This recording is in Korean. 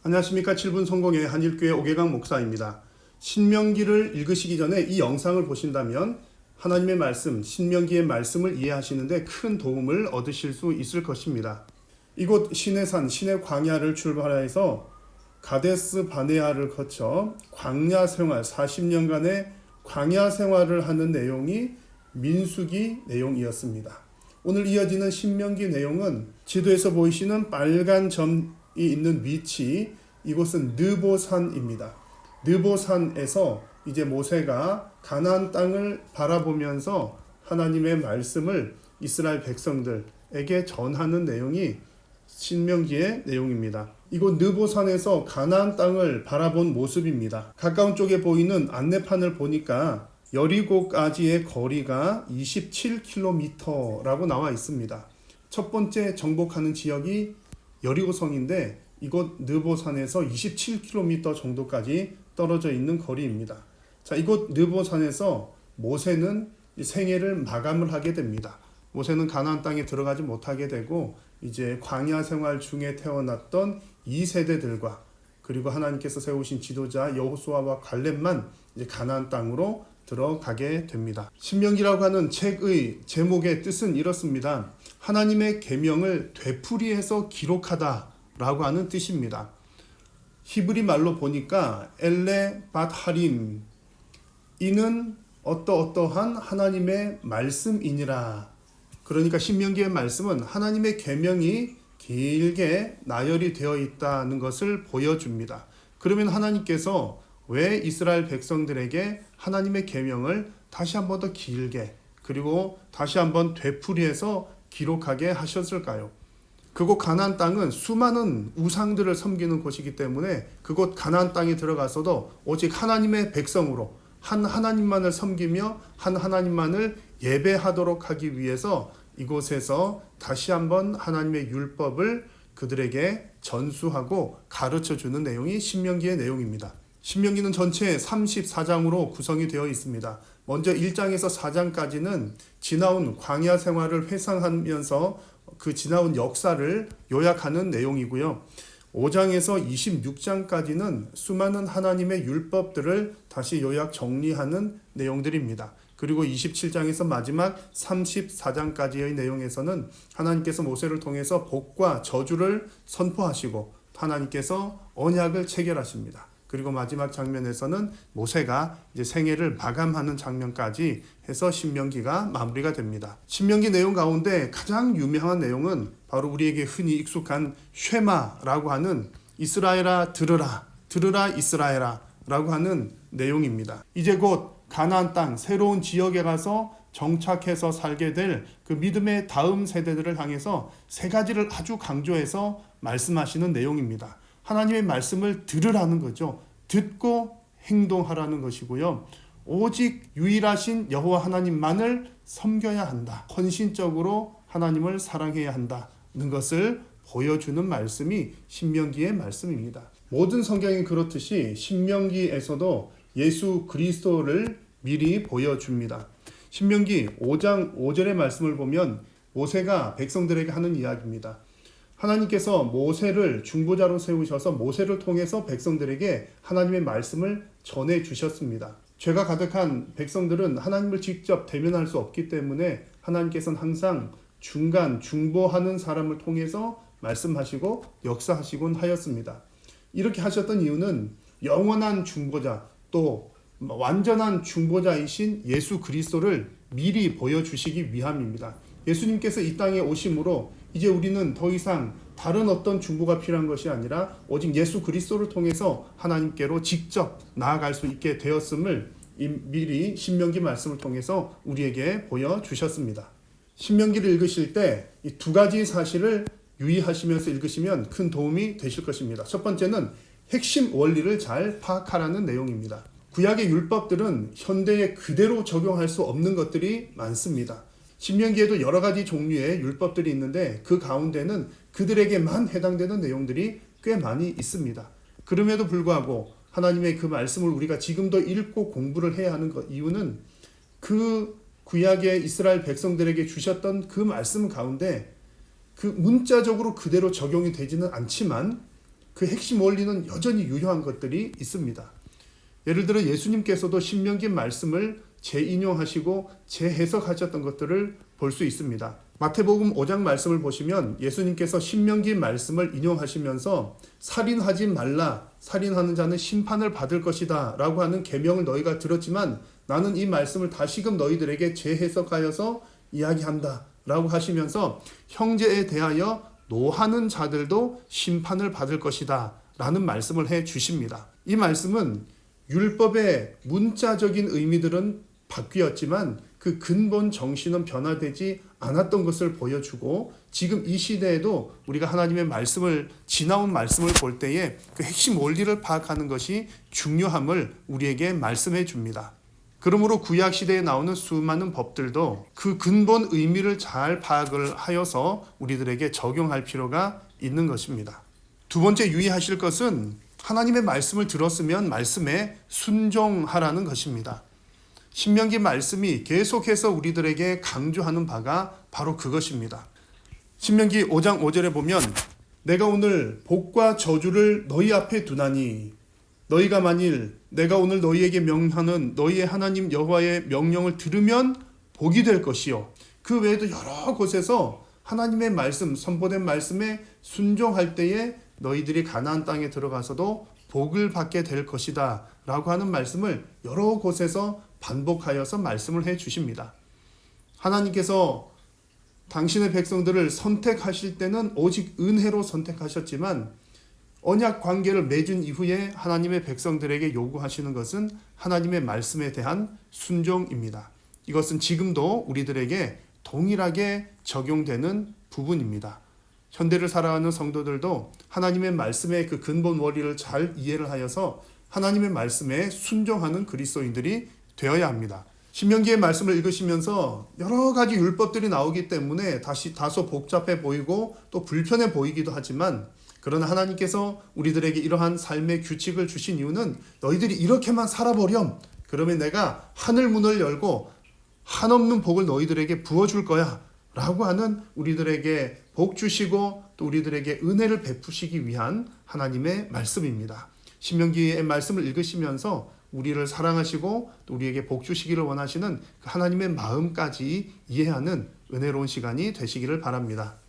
안녕하십니까. 7분 성공의 한일교회 오계강 목사입니다. 신명기를 읽으시기 전에 이 영상을 보신다면 하나님의 말씀, 신명기의 말씀을 이해하시는데 큰 도움을 얻으실 수 있을 것입니다. 이곳 시내산, 시내 광야를 출발해서 가데스 바네아를 거쳐 광야 생활, 40년간의 광야 생활을 하는 내용이 민수기 내용이었습니다. 오늘 이어지는 신명기 내용은 지도에서 보이시는 빨간 점이 있는 위치, 이곳은 느보산입니다. 느보산에서 이제 모세가 가나안 땅을 바라보면서 하나님의 말씀을 이스라엘 백성들에게 전하는 내용이 신명기의 내용입니다. 이곳 느보산에서 가나안 땅을 바라본 모습입니다. 가까운 쪽에 보이는 안내판을 보니까 여리고까지의 거리가 27km라고 나와 있습니다. 첫 번째 정복하는 지역이 여리고성인데 이곳 느보산에서 27km 정도까지 떨어져 있는 거리입니다. 자, 이곳 느보산에서 모세는 생애를 마감을 하게 됩니다. 모세는 가나안 땅에 들어가지 못하게 되고 이제 광야 생활 중에 태어났던 2세대들과 그리고 하나님께서 세우신 지도자 여호수아와 갈렙만 이제 가나안 땅으로 들어가게 됩니다. 신명기라고 하는 책의 제목의 뜻은 이렇습니다. 하나님의 계명을 되풀이해서 기록하다라고 하는 뜻입니다. 히브리 말로 보니까 엘레 밧하림, 이는 어떠어떠한 하나님의 말씀이니라. 그러니까 신명기의 말씀은 하나님의 계명이 길게 나열이 되어 있다는 것을 보여줍니다. 그러면 하나님께서 왜 이스라엘 백성들에게 하나님의 계명을 다시 한 번 더 길게 그리고 다시 한번 되풀이해서 기록하게 하셨을까요? 그곳 가나안 땅은 수많은 우상들을 섬기는 곳이기 때문에 그곳 가나안 땅에 들어가서도 오직 하나님의 백성으로 한 하나님만을 섬기며 한 하나님만을 예배하도록 하기 위해서 이곳에서 다시 한번 하나님의 율법을 그들에게 전수하고 가르쳐주는 내용이 신명기의 내용입니다. 신명기는 전체 34장으로 구성이 되어 있습니다. 먼저 1장에서 4장까지는 지나온 광야 생활을 회상하면서 그 지나온 역사를 요약하는 내용이고요. 5장에서 26장까지는 수많은 하나님의 율법들을 다시 요약 정리하는 내용들입니다. 그리고 27장에서 마지막 34장까지의 내용에서는 하나님께서 모세를 통해서 복과 저주를 선포하시고 하나님께서 언약을 체결하십니다. 그리고 마지막 장면에서는 모세가 이제 생애를 마감하는 장면까지 해서 신명기가 마무리가 됩니다. 신명기 내용 가운데 가장 유명한 내용은 바로 우리에게 흔히 익숙한 쉐마라고 하는 이스라엘아 들으라, 들으라 이스라엘아 라고 하는 내용입니다. 이제 곧 가나안 땅 새로운 지역에 가서 정착해서 살게 될 그 믿음의 다음 세대들을 향해서 세 가지를 아주 강조해서 말씀하시는 내용입니다. 하나님의 말씀을 들으라는 거죠. 듣고 행동하라는 것이고요. 오직 유일하신 여호와 하나님만을 섬겨야 한다. 헌신적으로 하나님을 사랑해야 한다는 것을 보여주는 말씀이 신명기의 말씀입니다. 모든 성경이 그렇듯이 신명기에서도 예수 그리스도를 미리 보여줍니다. 신명기 5장 5절의 말씀을 보면 모세가 백성들에게 하는 이야기입니다. 하나님께서 모세를 중보자로 세우셔서 모세를 통해서 백성들에게 하나님의 말씀을 전해 주셨습니다. 죄가 가득한 백성들은 하나님을 직접 대면할 수 없기 때문에 하나님께서는 항상 중보하는 사람을 통해서 말씀하시고 역사하시곤 하였습니다. 이렇게 하셨던 이유는 영원한 중보자 또 완전한 중보자이신 예수 그리스도를 미리 보여주시기 위함입니다. 예수님께서 이 땅에 오심으로 이제 우리는 더 이상 다른 어떤 중보가 필요한 것이 아니라 오직 예수 그리스도를 통해서 하나님께로 직접 나아갈 수 있게 되었음을 미리 신명기 말씀을 통해서 우리에게 보여주셨습니다. 신명기를 읽으실 때 이 두 가지 사실을 유의하시면서 읽으시면 큰 도움이 되실 것입니다. 첫 번째는 핵심 원리를 잘 파악하라는 내용입니다. 구약의 율법들은 현대에 그대로 적용할 수 없는 것들이 많습니다. 신명기에도 여러 가지 종류의 율법들이 있는데 그 가운데는 그들에게만 해당되는 내용들이 꽤 많이 있습니다. 그럼에도 불구하고 하나님의 그 말씀을 우리가 지금도 읽고 공부를 해야 하는 이유는 그 구약의 이스라엘 백성들에게 주셨던 그 말씀 가운데 그 문자적으로 그대로 적용이 되지는 않지만 그 핵심 원리는 여전히 유효한 것들이 있습니다. 예를 들어 예수님께서도 신명기 말씀을 재인용하시고 재해석하셨던 것들을 볼 수 있습니다. 마태복음 5장 말씀을 보시면 예수님께서 신명기 말씀을 인용하시면서 살인하지 말라, 살인하는 자는 심판을 받을 것이다 라고 하는 계명을 너희가 들었지만 나는 이 말씀을 다시금 너희들에게 재해석하여서 이야기한다 라고 하시면서 형제에 대하여 노하는 자들도 심판을 받을 것이다 라는 말씀을 해 주십니다. 이 말씀은 율법의 문자적인 의미들은 바뀌었지만 그 근본 정신은 변화되지 않았던 것을 보여주고 지금 이 시대에도 우리가 하나님의 말씀을 지나온 말씀을 볼 때에 그 핵심 원리를 파악하는 것이 중요함을 우리에게 말씀해 줍니다. 그러므로 구약 시대에 나오는 수많은 법들도 그 근본 의미를 잘 파악을 하여서 우리들에게 적용할 필요가 있는 것입니다. 두 번째 유의하실 것은 하나님의 말씀을 들었으면 말씀에 순종하라는 것입니다. 신명기 말씀이 계속해서 우리들에게 강조하는 바가 바로 그것입니다. 신명기 5장 5절에 보면 내가 오늘 복과 저주를 너희 앞에 두나니 너희가 만일 내가 오늘 너희에게 명하는 너희의 하나님 여호와의 명령을 들으면 복이 될 것이요. 그 외에도 여러 곳에서 하나님의 말씀, 선포된 말씀에 순종할 때에 너희들이 가나안 땅에 들어가서도 복을 받게 될 것이다 라고 하는 말씀을 여러 곳에서 반복하여서 말씀을 해 주십니다. 하나님께서 당신의 백성들을 선택하실 때는 오직 은혜로 선택하셨지만 언약 관계를 맺은 이후에 하나님의 백성들에게 요구하시는 것은 하나님의 말씀에 대한 순종입니다. 이것은 지금도 우리들에게 동일하게 적용되는 부분입니다. 현대를 살아가는 성도들도 하나님의 말씀의 그 근본 원리를 잘 이해를 하여서 하나님의 말씀에 순종하는 그리스도인들이 되어야 합니다. 신명기의 말씀을 읽으시면서 여러 가지 율법들이 나오기 때문에 다소 복잡해 보이고 또 불편해 보이기도 하지만 그러나 하나님께서 우리들에게 이러한 삶의 규칙을 주신 이유는 너희들이 이렇게만 살아보렴. 그러면 내가 하늘 문을 열고 한없는 복을 너희들에게 부어줄 거야 라고 하는 우리들에게 복 주시고 또 우리들에게 은혜를 베푸시기 위한 하나님의 말씀입니다. 신명기의 말씀을 읽으시면서 우리를 사랑하시고 또 우리에게 복 주시기를 원하시는 하나님의 마음까지 이해하는 은혜로운 시간이 되시기를 바랍니다.